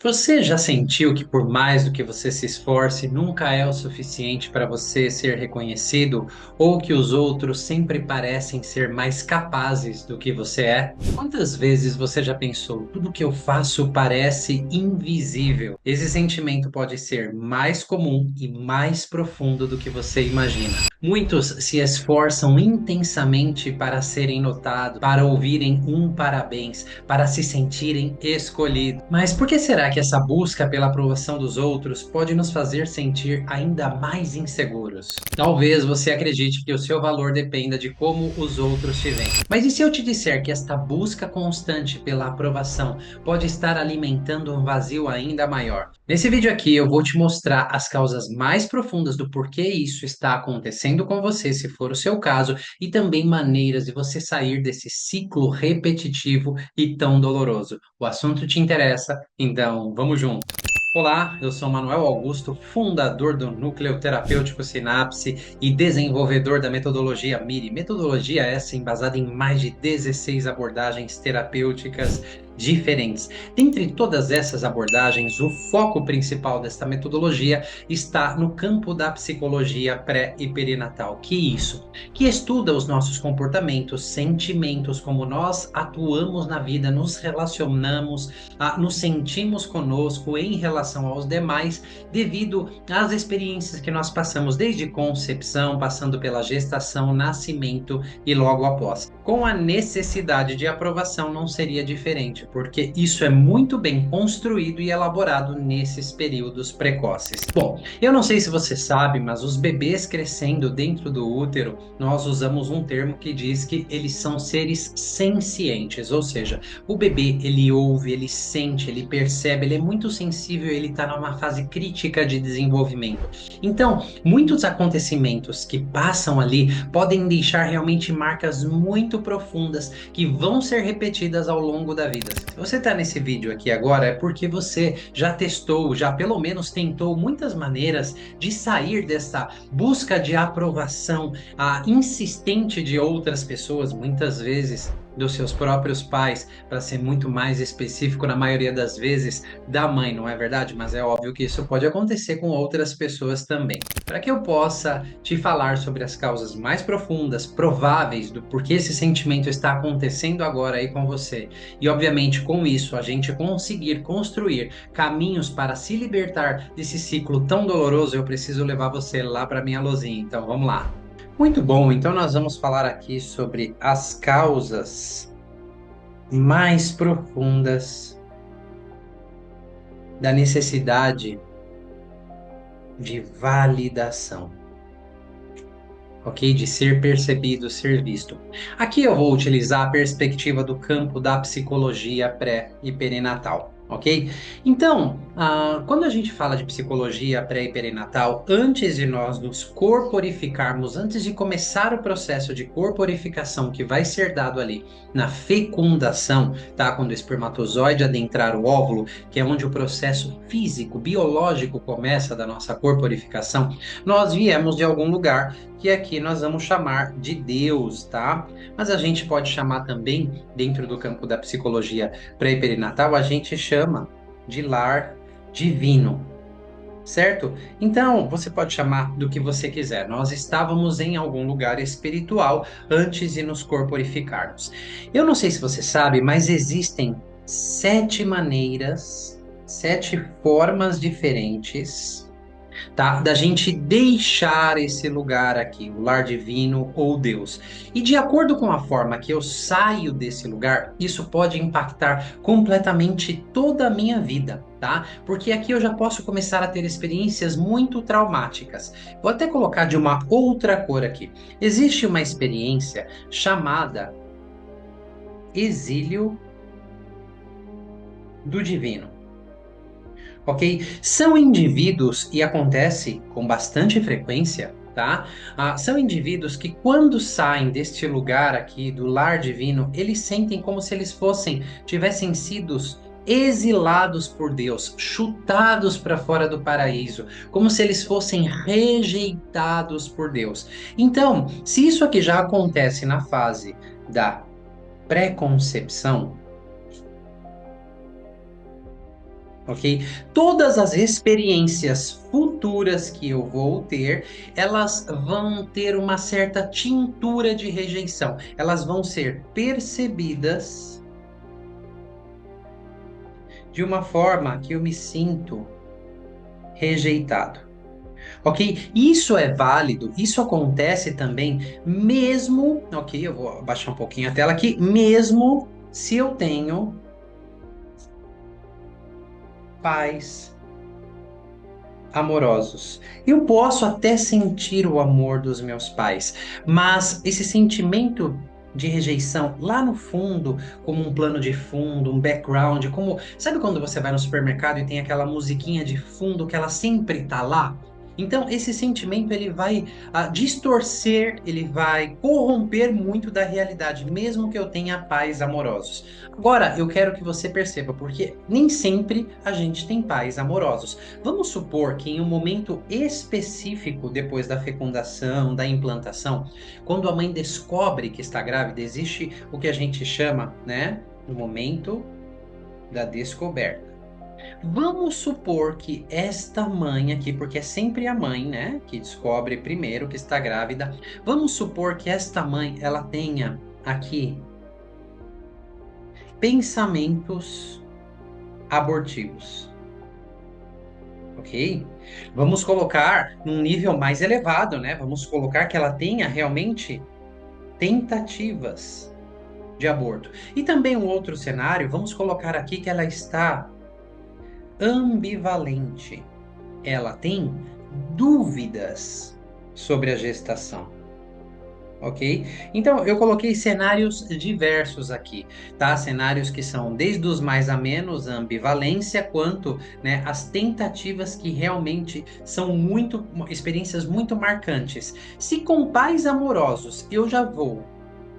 Você já sentiu que por mais do que você se esforce, nunca é o suficiente para você ser reconhecido, ou que os outros sempre parecem ser mais capazes do que você é? Quantas vezes você já pensou, tudo que eu faço parece invisível? Esse sentimento pode ser mais comum e mais profundo do que você imagina. Muitos se esforçam intensamente para serem notados, para ouvirem um parabéns, para se sentirem escolhidos. Mas por que será que essa busca pela aprovação dos outros pode nos fazer sentir ainda mais inseguros? Talvez você acredite que o seu valor dependa de como os outros te veem. Mas e se eu te disser que esta busca constante pela aprovação pode estar alimentando um vazio ainda maior? Nesse vídeo aqui eu vou te mostrar as causas mais profundas do porquê isso está acontecendo com você, se for o seu caso, e também maneiras de você sair desse ciclo repetitivo e tão doloroso. O assunto te interessa? Então vamos junto! Olá, eu sou Manuel Augusto, fundador do Núcleo Terapêutico Sinapse e desenvolvedor da metodologia MIRI. Metodologia essa embasada em mais de 16 abordagens terapêuticas diferentes. Dentre todas essas abordagens, o foco principal desta metodologia está no campo da psicologia pré e perinatal. Que isso? Que estuda os nossos comportamentos, sentimentos, como nós atuamos na vida, nos relacionamos, nos sentimos conosco em relação aos demais, devido às experiências que nós passamos desde concepção, passando pela gestação, nascimento e logo após. Com a necessidade de aprovação não seria diferente, porque isso é muito bem construído e elaborado nesses períodos precoces. Bom, eu não sei se você sabe, mas os bebês crescendo dentro do útero, nós usamos um termo que diz que eles são seres sencientes, ou seja, o bebê, ele ouve, ele sente, ele percebe, ele é muito sensível, ele está numa fase crítica de desenvolvimento. Então, muitos acontecimentos que passam ali podem deixar realmente marcas muito profundas que vão ser repetidas ao longo da vida. Se você está nesse vídeo aqui agora, é porque você já testou, já pelo menos tentou muitas maneiras de sair dessa busca de aprovação, insistente de outras pessoas, muitas vezes dos seus próprios pais, para ser muito mais específico, na maioria das vezes, da mãe, não é verdade? Mas é óbvio que isso pode acontecer com outras pessoas também. Para que eu possa te falar sobre as causas mais profundas, prováveis do porquê esse sentimento está acontecendo agora aí com você, e obviamente com isso a gente conseguir construir caminhos para se libertar desse ciclo tão doloroso, eu preciso levar você lá para minha luzinha. Então vamos lá. Muito bom, então nós vamos falar aqui sobre as causas mais profundas da necessidade de validação, ok? De ser percebido, ser visto. Aqui eu vou utilizar a perspectiva do campo da psicologia pré e perinatal. Ok? Então, quando a gente fala de psicologia pré e perinatal, antes de nós nos corporificarmos, antes de começar o processo de corporificação que vai ser dado ali na fecundação, tá? Quando o espermatozoide adentrar o óvulo, que é onde o processo físico, biológico começa da nossa corporificação, nós viemos de algum lugar que aqui nós vamos chamar de Deus, tá? Mas a gente pode chamar também, dentro do campo da psicologia pré-perinatal, a gente chama de lar divino, certo? Então, você pode chamar do que você quiser. Nós estávamos em algum lugar espiritual antes de nos corporificarmos. Eu não sei se você sabe, mas existem 7 maneiras, 7 formas diferentes, tá? Da gente deixar esse lugar aqui, o lar divino ou Deus. E de acordo com a forma que eu saio desse lugar, isso pode impactar completamente toda a minha vida, tá? Porque aqui eu já posso começar a ter experiências muito traumáticas. Vou até colocar de uma outra cor aqui. Existe uma experiência chamada exílio do divino. Ok? São indivíduos, e acontece com bastante frequência, tá? São indivíduos que, quando saem deste lugar aqui, do lar divino, eles sentem como se eles tivessem sido exilados por Deus, chutados para fora do paraíso, como se eles fossem rejeitados por Deus. Então, se isso aqui já acontece na fase da pré-concepção, ok? Todas as experiências futuras que eu vou ter, elas vão ter uma certa tintura de rejeição. Elas vão ser percebidas de uma forma que eu me sinto rejeitado. Ok? Isso é válido, isso acontece também, mesmo, ok? Eu vou abaixar um pouquinho a tela aqui, mesmo se eu tenho pais amorosos. Eu posso até sentir o amor dos meus pais, mas esse sentimento de rejeição lá no fundo, como um plano de fundo, um background, como sabe quando você vai no supermercado e tem aquela musiquinha de fundo que ela sempre tá lá? Então, esse sentimento ele vai distorcer, ele vai corromper muito da realidade, mesmo que eu tenha pais amorosos. Agora, eu quero que você perceba, porque nem sempre a gente tem pais amorosos. Vamos supor que em um momento específico, depois da fecundação, da implantação, quando a mãe descobre que está grávida, existe o que a gente chama, né, o momento da descoberta. Vamos supor que esta mãe aqui, porque é sempre a mãe, né, que descobre primeiro que está grávida. Vamos supor que esta mãe, ela tenha aqui pensamentos abortivos. Ok? Vamos colocar num nível mais elevado, né? Vamos colocar que ela tenha realmente tentativas de aborto. E também um outro cenário, vamos colocar aqui que ela está ambivalente. Ela tem dúvidas sobre a gestação. Ok? Então, eu coloquei cenários diversos aqui, tá? Cenários que são desde os mais a menos, a ambivalência, quanto, né, as tentativas que realmente são muito, experiências muito marcantes. Se com pais amorosos eu já vou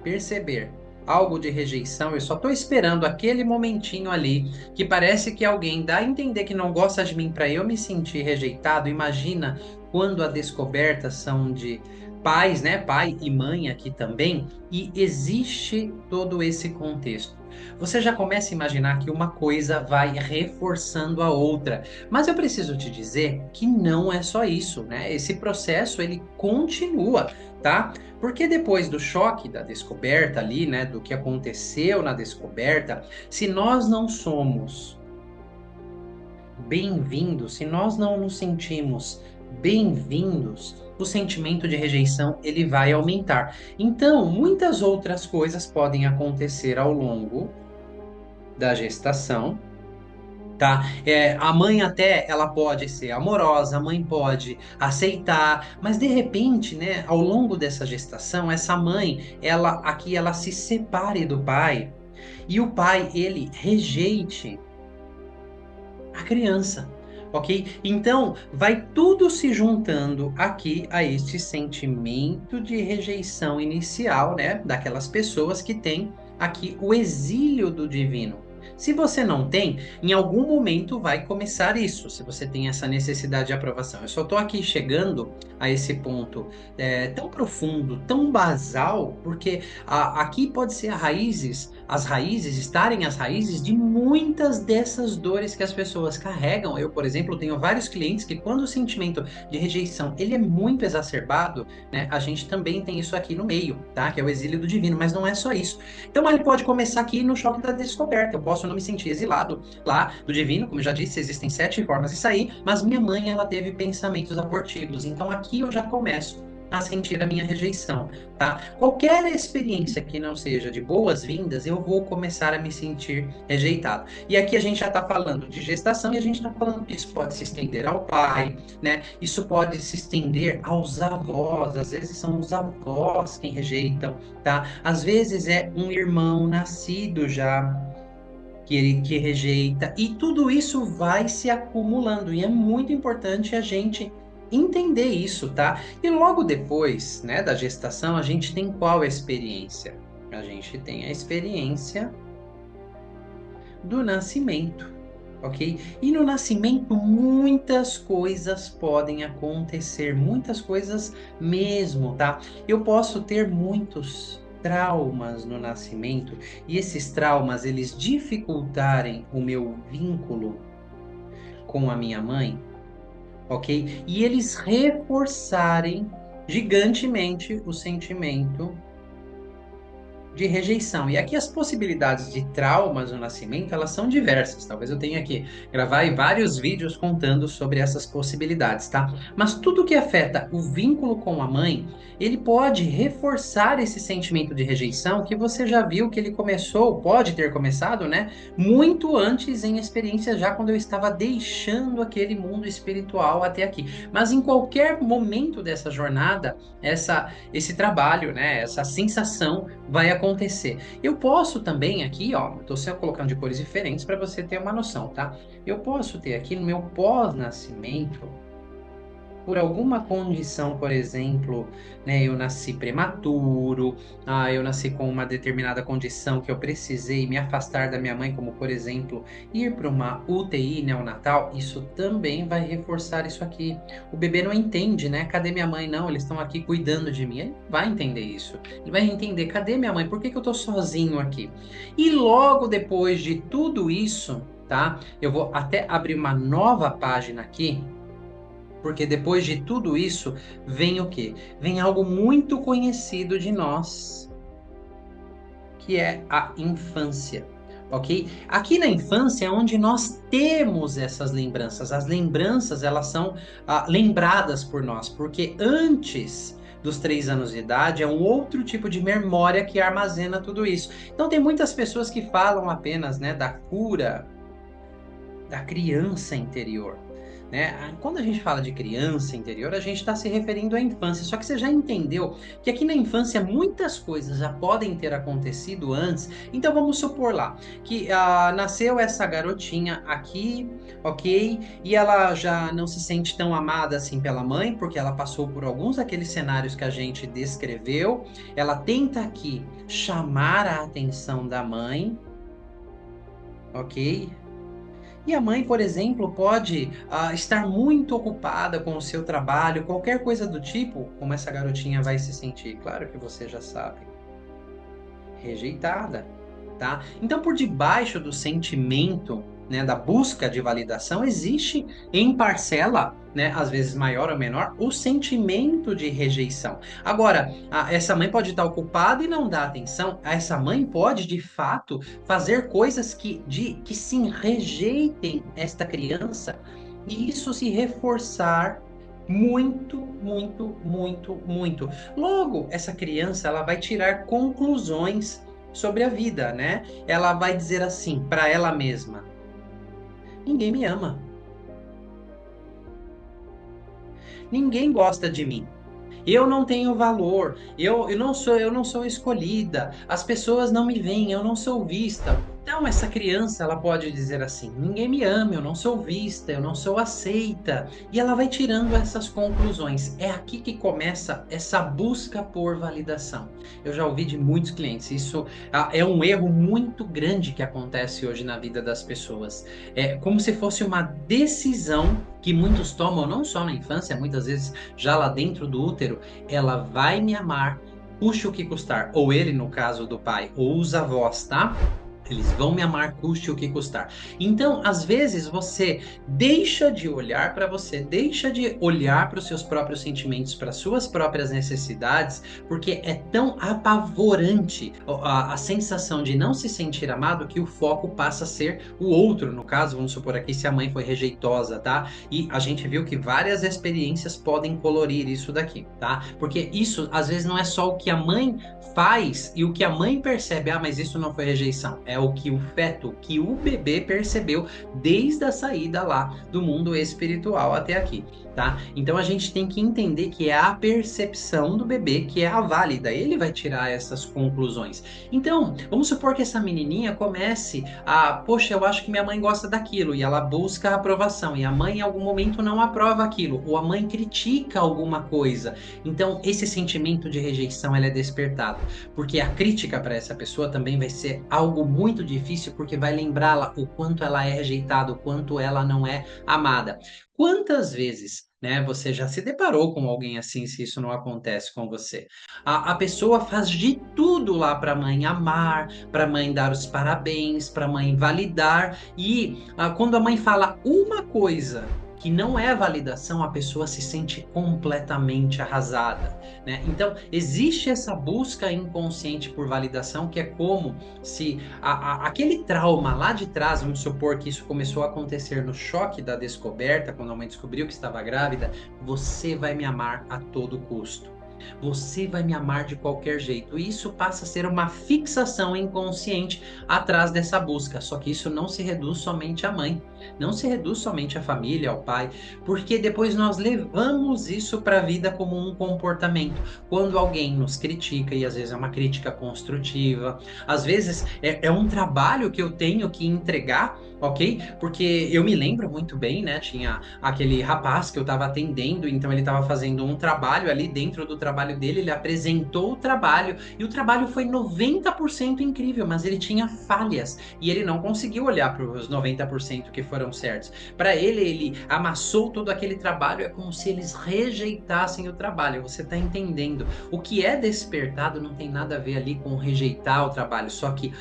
perceber algo de rejeição, eu só estou esperando aquele momentinho ali que parece que alguém dá a entender que não gosta de mim para eu me sentir rejeitado. Imagina quando a descoberta são de pais, né, pai e mãe aqui também, e existe todo esse contexto. Você já começa a imaginar que uma coisa vai reforçando a outra. Mas eu preciso te dizer que não é só isso, né? Esse processo ele continua, tá? Porque depois do choque da descoberta ali, né, do que aconteceu na descoberta, se nós não somos bem-vindos, se nós não nos sentimos bem-vindos, o sentimento de rejeição ele vai aumentar. Então, muitas outras coisas podem acontecer ao longo da gestação. Tá? A mãe até ela pode ser amorosa, a mãe pode aceitar, mas de repente, né, ao longo dessa gestação, essa mãe, ela se separe do pai e o pai ele rejeite a criança, ok? Então vai tudo se juntando aqui a este sentimento de rejeição inicial, né, daquelas pessoas que têm aqui o exílio do divino. Se você não tem, em algum momento vai começar isso, se você tem essa necessidade de aprovação. Eu só estou aqui chegando a esse ponto tão profundo, tão basal, porque aqui pode ser as raízes, estarem as raízes de muitas dessas dores que as pessoas carregam. Eu, por exemplo, tenho vários clientes que quando o sentimento de rejeição ele é muito exacerbado, né, a gente também tem isso aqui no meio, tá? Que é o exílio do divino, mas não é só isso. Então ele pode começar aqui no choque da descoberta. Eu posso não me sentir exilado lá do divino, como eu já disse, existem 7 formas de sair, mas minha mãe ela teve pensamentos abortivos. Então aqui eu já começo a sentir a minha rejeição, tá? Qualquer experiência que não seja de boas-vindas, eu vou começar a me sentir rejeitado. E aqui a gente já está falando de gestação e a gente está falando que isso pode se estender ao pai, né? Isso pode se estender aos avós, às vezes são os avós quem rejeitam, tá? Às vezes é um irmão nascido já que rejeita, e tudo isso vai se acumulando, e é muito importante a gente entender isso, tá? E logo depois, né, da gestação, a gente tem qual experiência? A gente tem a experiência do nascimento, ok? E no nascimento muitas coisas podem acontecer, muitas coisas mesmo, tá? Eu posso ter muitos traumas no nascimento e esses traumas eles dificultarem o meu vínculo com a minha mãe, ok? E eles reforçarem gigantemente o sentimento de rejeição. E aqui as possibilidades de traumas no nascimento, elas são diversas. Talvez eu tenha que gravar aí vários vídeos contando sobre essas possibilidades, tá? Mas tudo que afeta o vínculo com a mãe, ele pode reforçar esse sentimento de rejeição que você já viu que ele começou, pode ter começado, né? Muito antes em experiências já quando eu estava deixando aquele mundo espiritual até aqui. Mas em qualquer momento dessa jornada, esse trabalho, né? Essa sensação vai acontecer. Eu posso também aqui, ó, estou só colocando de cores diferentes para você ter uma noção, tá? Eu posso ter aqui no meu pós-nascimento, por alguma condição, por exemplo, né, eu nasci prematuro, eu nasci com uma determinada condição que eu precisei me afastar da minha mãe, como por exemplo, ir para uma UTI neonatal, isso também vai reforçar isso aqui. O bebê não entende, né? Cadê minha mãe? Não, eles estão aqui cuidando de mim. Ele vai entender isso. Ele vai entender, cadê minha mãe? Por que que eu tô sozinho aqui? E logo depois de tudo isso, tá? Eu vou até abrir uma nova página aqui porque depois de tudo isso, vem o quê? Vem algo muito conhecido de nós, que é a infância. Ok? Aqui na infância é onde nós temos essas lembranças. As lembranças, elas são lembradas por nós, porque antes dos 3 anos de idade é um outro tipo de memória que armazena tudo isso. Então tem muitas pessoas que falam apenas, né, da cura da criança interior. Né? Quando a gente fala de criança interior, a gente está se referindo à infância. Só que você já entendeu que aqui na infância muitas coisas já podem ter acontecido antes. Então vamos supor lá que nasceu essa garotinha aqui, ok? E ela já não se sente tão amada assim pela mãe, porque ela passou por alguns daqueles cenários que a gente descreveu. Ela tenta aqui chamar a atenção da mãe, ok? E a mãe, por exemplo, pode estar muito ocupada com o seu trabalho, qualquer coisa do tipo, como essa garotinha vai se sentir? Claro que você já sabe. Rejeitada, tá? Então, por debaixo do sentimento, né, da busca de validação, existe em parcela, né, às vezes maior ou menor, o sentimento de rejeição. Agora, essa mãe pode estar ocupada e não dar atenção. Essa mãe pode, de fato, fazer coisas que sim rejeitem esta criança e isso se reforçar muito, muito, muito, muito. Logo, essa criança ela vai tirar conclusões sobre a vida, né? Ela vai dizer assim para ela mesma: ninguém me ama, ninguém gosta de mim. Eu não tenho valor, eu não sou escolhida, as pessoas não me veem, eu não sou vista. Então essa criança, ela pode dizer assim: ninguém me ama, eu não sou vista, eu não sou aceita. E ela vai tirando essas conclusões. É aqui que começa essa busca por validação. Eu já ouvi de muitos clientes, isso é um erro muito grande que acontece hoje na vida das pessoas. É como se fosse uma decisão que muitos tomam não só na infância, muitas vezes já lá dentro do útero, ela vai me amar, custe o que custar. Ou ele, no caso do pai, ou os avós, tá? Eles vão me amar, custe o que custar. Então, às vezes, você deixa de olhar para você, deixa de olhar para os seus próprios sentimentos, para suas próprias necessidades, porque é tão apavorante a sensação de não se sentir amado que o foco passa a ser o outro. No caso, vamos supor aqui se a mãe foi rejeitosa, tá? E a gente viu que várias experiências podem colorir isso daqui, tá? Porque isso, às vezes, não é só o que a mãe faz e o que a mãe percebe, mas isso não foi rejeição. É o que o feto, que o bebê percebeu desde a saída lá do mundo espiritual até aqui, tá? Então a gente tem que entender que é a percepção do bebê que é a válida. Ele vai tirar essas conclusões. Então, vamos supor que essa menininha comece poxa, eu acho que minha mãe gosta daquilo e ela busca a aprovação e a mãe em algum momento não aprova aquilo ou a mãe critica alguma coisa. Então, esse sentimento de rejeição ela é despertado porque a crítica para essa pessoa também vai ser algo muito muito difícil porque vai lembrá-la o quanto ela é rejeitada, o quanto ela não é amada. Quantas vezes, né, você já se deparou com alguém assim, se isso não acontece com você? A pessoa faz de tudo lá para a mãe amar, para a mãe dar os parabéns, para a mãe validar, e quando a mãe fala uma coisa que não é validação, a pessoa se sente completamente arrasada, né? Então, existe essa busca inconsciente por validação, que é como se aquele trauma lá de trás, vamos supor que isso começou a acontecer no choque da descoberta, quando a mãe descobriu que estava grávida, você vai me amar a todo custo. Você vai me amar de qualquer jeito. E isso passa a ser uma fixação inconsciente atrás dessa busca. Só que isso não se reduz somente à mãe, não se reduz somente à família, ao pai, porque depois nós levamos isso para a vida como um comportamento. Quando alguém nos critica, e às vezes é uma crítica construtiva, às vezes é um trabalho que eu tenho que entregar, ok? Porque eu me lembro muito bem, né? Tinha aquele rapaz que eu estava atendendo, então ele estava fazendo um trabalho ali dentro do trabalho dele, ele apresentou o trabalho e o trabalho foi 90% incrível, mas ele tinha falhas e ele não conseguiu olhar para os 90% que foram certos. Para ele, ele amassou todo aquele trabalho, é como se eles rejeitassem o trabalho. Você está entendendo? O que é despertado não tem nada a ver ali com rejeitar o trabalho, só que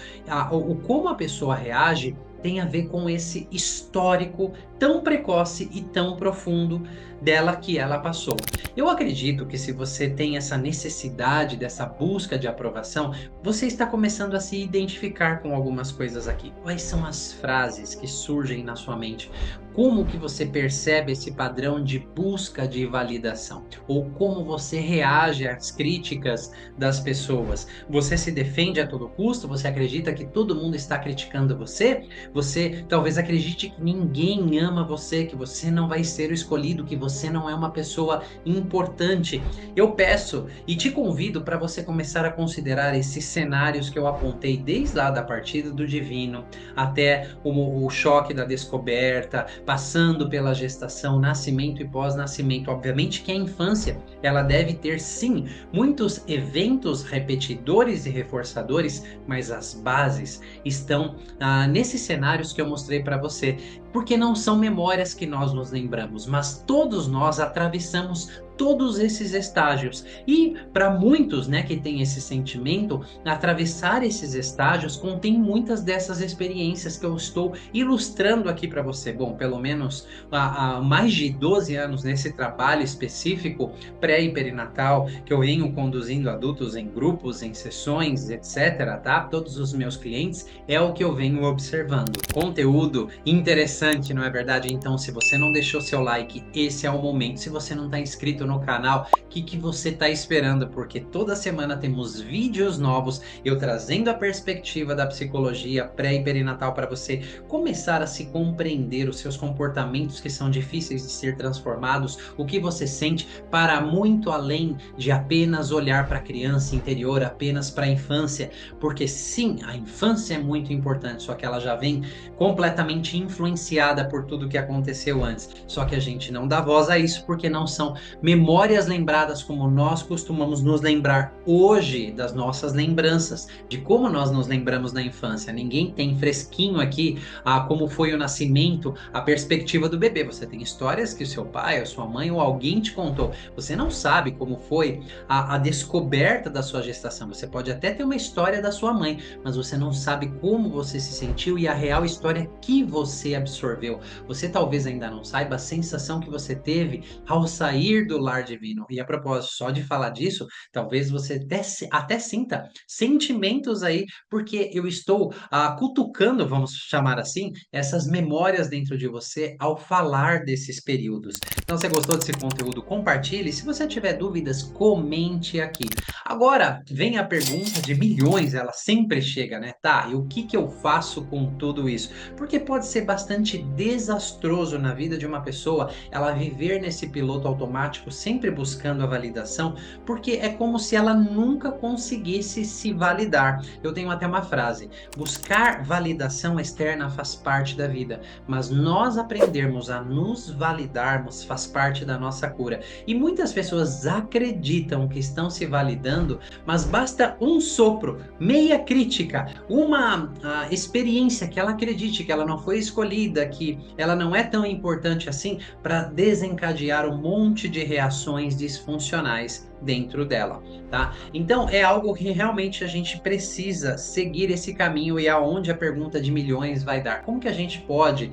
como a pessoa reage tem a ver com esse histórico tão precoce e tão profundo dela que ela passou. Eu acredito que se você tem essa necessidade dessa busca de aprovação, você está começando a se identificar com algumas coisas aqui. Quais são as frases que surgem na sua mente? Como que você percebe esse padrão de busca de validação? Ou como você reage às críticas das pessoas? Você se defende a todo custo? Você acredita que todo mundo está criticando você? Você talvez acredite que ninguém ama você, que você não vai ser o escolhido, que você não é uma pessoa importante. Eu peço e te convido para você começar a considerar esses cenários que eu apontei desde lá da partida do divino até o choque da descoberta, passando pela gestação, nascimento e pós-nascimento. Obviamente que a infância, ela deve ter sim muitos eventos repetidores e reforçadores, mas as bases estão nesses cenários que eu mostrei para você, porque não são memórias que nós nos lembramos, mas todos nós atravessamos todos esses estágios. E para muitos, né, que tem esse sentimento, atravessar esses estágios contém muitas dessas experiências que eu estou ilustrando aqui para você. Bom, pelo menos há mais de 12 anos nesse trabalho específico pré e perinatal, que eu venho conduzindo adultos em grupos, em sessões, etc, tá? Todos os meus clientes, é o que eu venho observando. Conteúdo interessante, não é verdade? Então, se você não deixou seu like, esse é o momento. Se você não está inscrito no canal, o que você está esperando? Porque toda semana temos vídeos novos, eu trazendo a perspectiva da psicologia pré e perinatal para você começar a se compreender, os seus comportamentos que são difíceis de ser transformados, o que você sente, para muito além de apenas olhar para a criança interior, apenas para a infância, porque sim, a infância é muito importante, só que ela já vem completamente influenciada por tudo que aconteceu antes. Só que a gente não dá voz a isso porque não são memórias lembradas como nós costumamos nos lembrar hoje das nossas lembranças, de como nós nos lembramos da infância. Ninguém tem fresquinho aqui como foi o nascimento, a perspectiva do bebê. Você tem histórias que o seu pai, a sua mãe ou alguém te contou. Você não sabe como foi a descoberta da sua gestação. Você pode até ter uma história da sua mãe, mas você não sabe como você se sentiu e a real história que você absorveu. Você talvez ainda não saiba a sensação que você teve ao sair do lar divino. E a propósito, só de falar disso, talvez você até sinta sentimentos aí, porque eu estou cutucando, vamos chamar assim, essas memórias dentro de você ao falar desses períodos. Então, se você gostou desse conteúdo, compartilhe. Se você tiver dúvidas, comente aqui. Agora, vem a pergunta de milhões, ela sempre chega, né? Tá, e o que eu faço com tudo isso? Porque pode ser bastante desastroso na vida de uma pessoa ela viver nesse piloto automático, sempre buscando a validação, porque é como se ela nunca conseguisse se validar. Eu tenho até uma frase: buscar validação externa faz parte da vida, mas nós aprendermos a nos validarmos faz parte da nossa cura. E muitas pessoas acreditam que estão se validando trabalhando, mas basta um sopro, meia crítica, uma experiência que ela acredite que ela não foi escolhida, que ela não é tão importante assim, para desencadear um monte de reações disfuncionais dentro dela, tá? Então é algo que realmente a gente precisa seguir esse caminho e aonde a pergunta de milhões vai dar. Como que a gente pode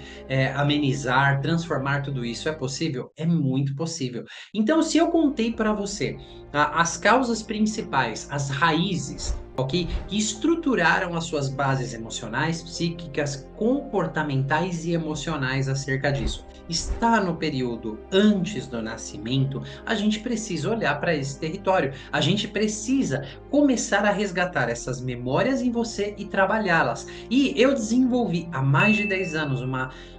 amenizar, transformar tudo isso? É possível? É muito possível. Então, se eu contei para você as causas principais, as raízes, ok? Que estruturaram as suas bases emocionais, psíquicas, comportamentais e emocionais acerca disso. Está no período antes do nascimento, a gente precisa olhar para esse território. A gente precisa começar a resgatar essas memórias em você e trabalhá-las. E eu desenvolvi há mais de 10 anos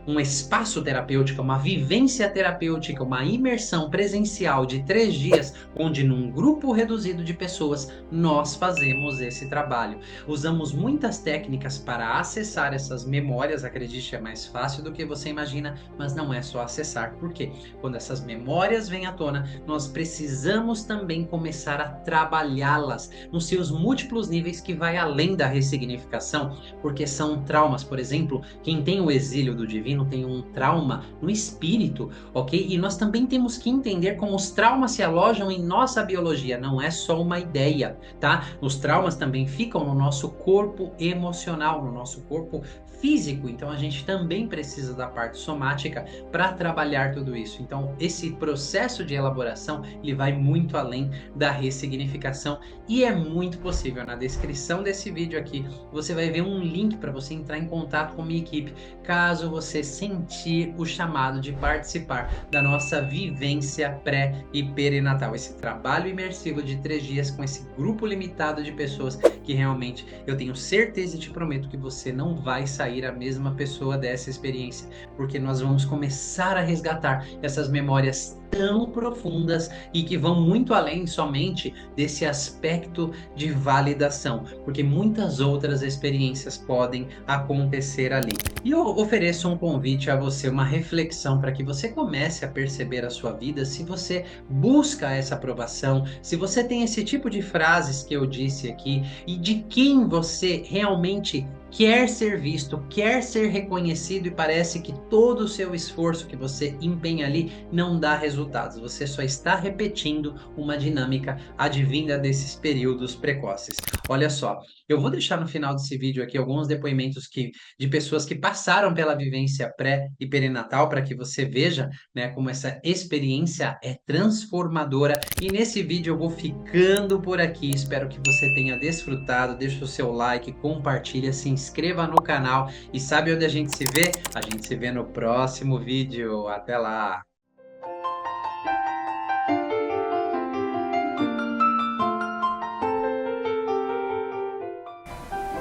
um espaço terapêutico, uma vivência terapêutica, uma imersão presencial de 3 dias, onde num grupo reduzido de pessoas nós fazemos esse trabalho. Usamos muitas técnicas para acessar essas memórias, acredite, é mais fácil do que você imagina, mas não é só acessar. Por quê? Quando essas memórias vêm à tona, nós precisamos também começar a trabalhá-las nos seus múltiplos níveis, que vai além da ressignificação, porque são traumas. Por exemplo, quem tem o exílio do divino tem um trauma no espírito, ok? E nós também temos que entender como os traumas se alojam em nossa biologia, não é só uma ideia, tá? Os traumas também ficam no nosso corpo emocional, no nosso corpo físico, então a gente também precisa da parte somática para trabalhar tudo isso. Então, esse processo de elaboração, ele vai muito além da ressignificação e é muito possível. Na descrição desse vídeo aqui, você vai ver um link para você entrar em contato com a minha equipe, caso você sentir o chamado de participar da nossa vivência pré e perinatal, esse trabalho imersivo de 3 dias com esse grupo limitado de pessoas que realmente eu tenho certeza e te prometo que você não vai sair a mesma pessoa dessa experiência, porque nós vamos começar a resgatar essas memórias tão profundas e que vão muito além somente desse aspecto de validação, porque muitas outras experiências podem acontecer ali. E eu ofereço um convite a você, uma reflexão para que você comece a perceber a sua vida, se você busca essa aprovação, se você tem esse tipo de frases que eu disse aqui e de quem você realmente quer ser visto, quer ser reconhecido e parece que todo o seu esforço que você empenha ali não dá resultados. Você só está repetindo uma dinâmica advinda desses períodos precoces. Olha só, eu vou deixar no final desse vídeo aqui alguns depoimentos de pessoas que passaram pela vivência pré e perinatal para que você veja, né, como essa experiência é transformadora. E nesse vídeo eu vou ficando por aqui. Espero que você tenha desfrutado. Deixa o seu like, compartilha, se inscreva no canal e sabe onde a gente se vê? A gente se vê no próximo vídeo. Até lá!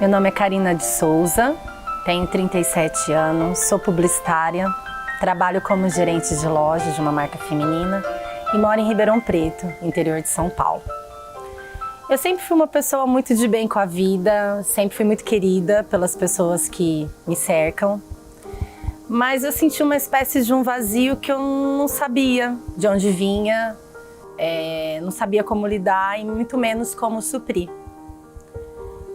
Meu nome é Karina de Souza, tenho 37 anos, sou publicitária, trabalho como gerente de loja de uma marca feminina e moro em Ribeirão Preto, interior de São Paulo. Eu sempre fui uma pessoa muito de bem com a vida, sempre fui muito querida pelas pessoas que me cercam, mas eu senti uma espécie de um vazio que eu não sabia de onde vinha, não sabia como lidar e muito menos como suprir.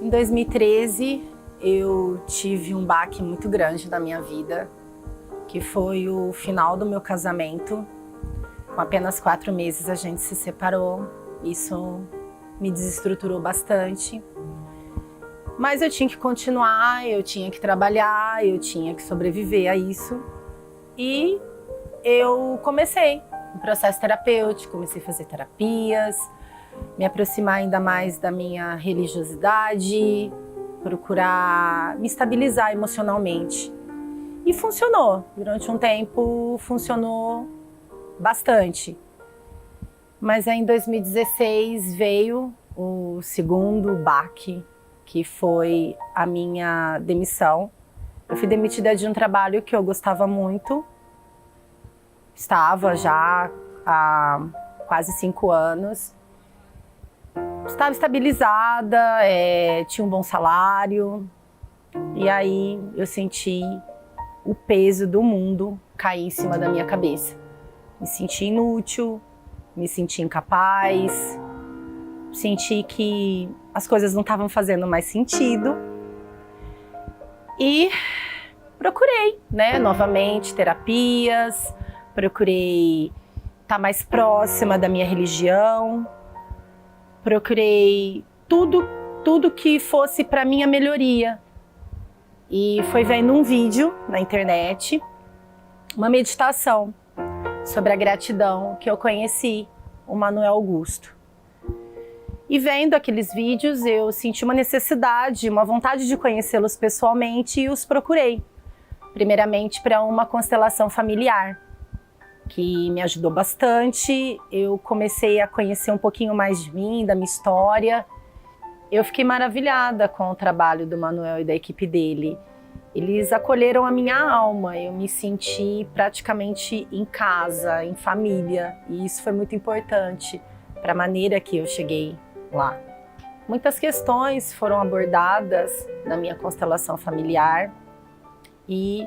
Em 2013, eu tive um baque muito grande na minha vida, que foi o final do meu casamento. Com apenas 4 meses a gente se separou, isso me desestruturou bastante. Mas eu tinha que continuar, eu tinha que trabalhar, eu tinha que sobreviver a isso. E eu comecei um processo terapêutico, comecei a fazer terapias, me aproximar ainda mais da minha religiosidade, procurar me estabilizar emocionalmente. E funcionou. Durante um tempo funcionou bastante. Mas aí em 2016 veio o segundo baque, que foi a minha demissão. Eu fui demitida de um trabalho que eu gostava muito. Estava já há quase 5 anos. Estava estabilizada, tinha um bom salário, e aí eu senti o peso do mundo cair em cima da minha cabeça. Me senti inútil, me senti incapaz, senti que as coisas não estavam fazendo mais sentido e procurei, né, novamente terapias, procurei estar mais próxima da minha religião, procurei tudo que fosse para minha melhoria. E foi vendo um vídeo na internet, uma meditação sobre a gratidão, que eu conheci o Manuel Augusto. E vendo aqueles vídeos, eu senti uma necessidade, uma vontade de conhecê-los pessoalmente e os procurei. Primeiramente para uma constelação familiar, que me ajudou bastante. Eu comecei a conhecer um pouquinho mais de mim, da minha história. Eu fiquei maravilhada com o trabalho do Manuel e da equipe dele. Eles acolheram a minha alma, eu me senti praticamente em casa, em família, e isso foi muito importante para a maneira que eu cheguei lá. Muitas questões foram abordadas na minha constelação familiar e,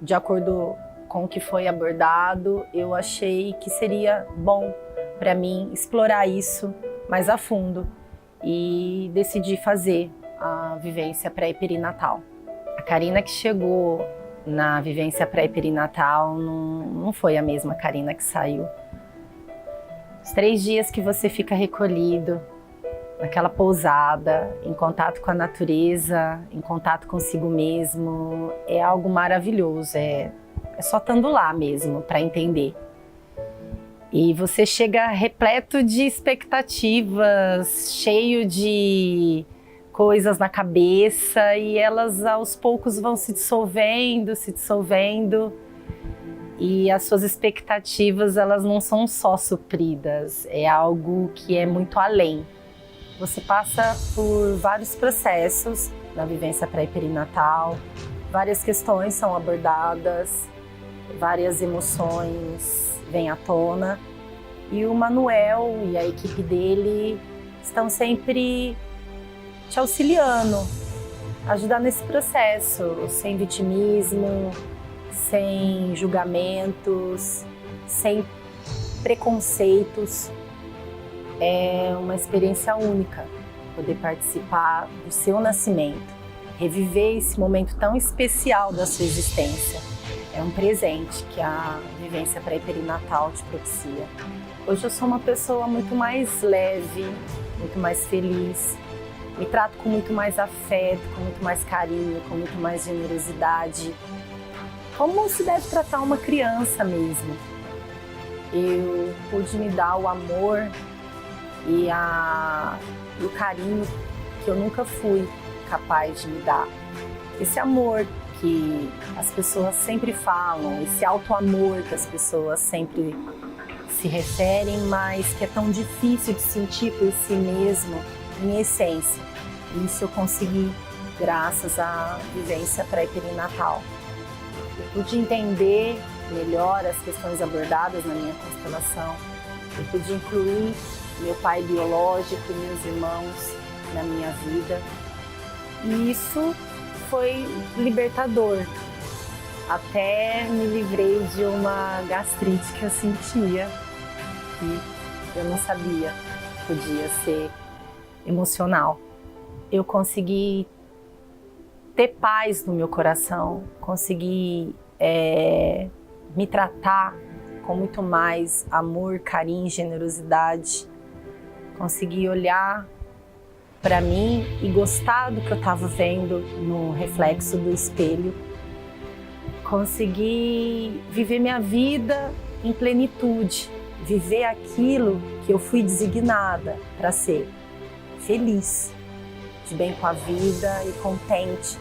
de acordo com o que foi abordado, eu achei que seria bom para mim explorar isso mais a fundo e decidi fazer a vivência pré-perinatal. A Karina que chegou na vivência pré-perinatal não foi a mesma Karina que saiu. Os 3 dias que você fica recolhido, naquela pousada, em contato com a natureza, em contato consigo mesmo, é algo maravilhoso, é só estando lá mesmo para entender. E você chega repleto de expectativas, cheio de coisas na cabeça e elas aos poucos vão se dissolvendo e as suas expectativas elas não são só supridas, é algo que é muito além. Você passa por vários processos na vivência pré-perinatal, várias questões são abordadas, várias emoções vêm à tona e o Manuel e a equipe dele estão sempre te auxiliando, ajudar nesse processo, sem vitimismo, sem julgamentos, sem preconceitos. É uma experiência única poder participar do seu nascimento, reviver esse momento tão especial da sua existência. É um presente que a vivência pré-perinatal te propicia. Hoje eu sou uma pessoa muito mais leve, muito mais feliz, me trato com muito mais afeto, com muito mais carinho, com muito mais generosidade, como se deve tratar uma criança mesmo. Eu pude me dar o amor e o carinho que eu nunca fui capaz de me dar. Esse amor que as pessoas sempre falam, esse auto-amor que as pessoas sempre se referem, mas que é tão difícil de sentir por si mesmo, em essência. Isso eu consegui graças à vivência pré-perinatal. Eu pude entender melhor as questões abordadas na minha constelação. Eu pude incluir meu pai biológico e meus irmãos na minha vida. E isso foi libertador. Até me livrei de uma gastrite que eu sentia, que eu não sabia que podia ser emocional. Eu consegui ter paz no meu coração, consegui me tratar com muito mais amor, carinho, generosidade. Consegui olhar para mim e gostar do que eu estava vendo no reflexo do espelho. Consegui viver minha vida em plenitude, viver aquilo que eu fui designada para ser, feliz, de bem com a vida e contente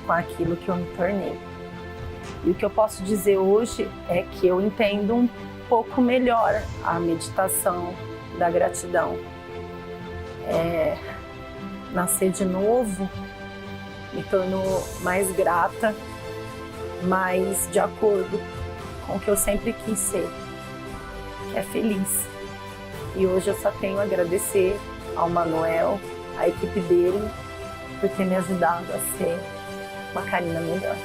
com aquilo que eu me tornei. E o que eu posso dizer hoje é que eu entendo um pouco melhor a meditação da gratidão. Nascer de novo me tornou mais grata, mais de acordo com o que eu sempre quis ser, que é feliz. E hoje eu só tenho a agradecer ao Manuel, à equipe dele, por ter me ajudado a ser uma Karina melhor.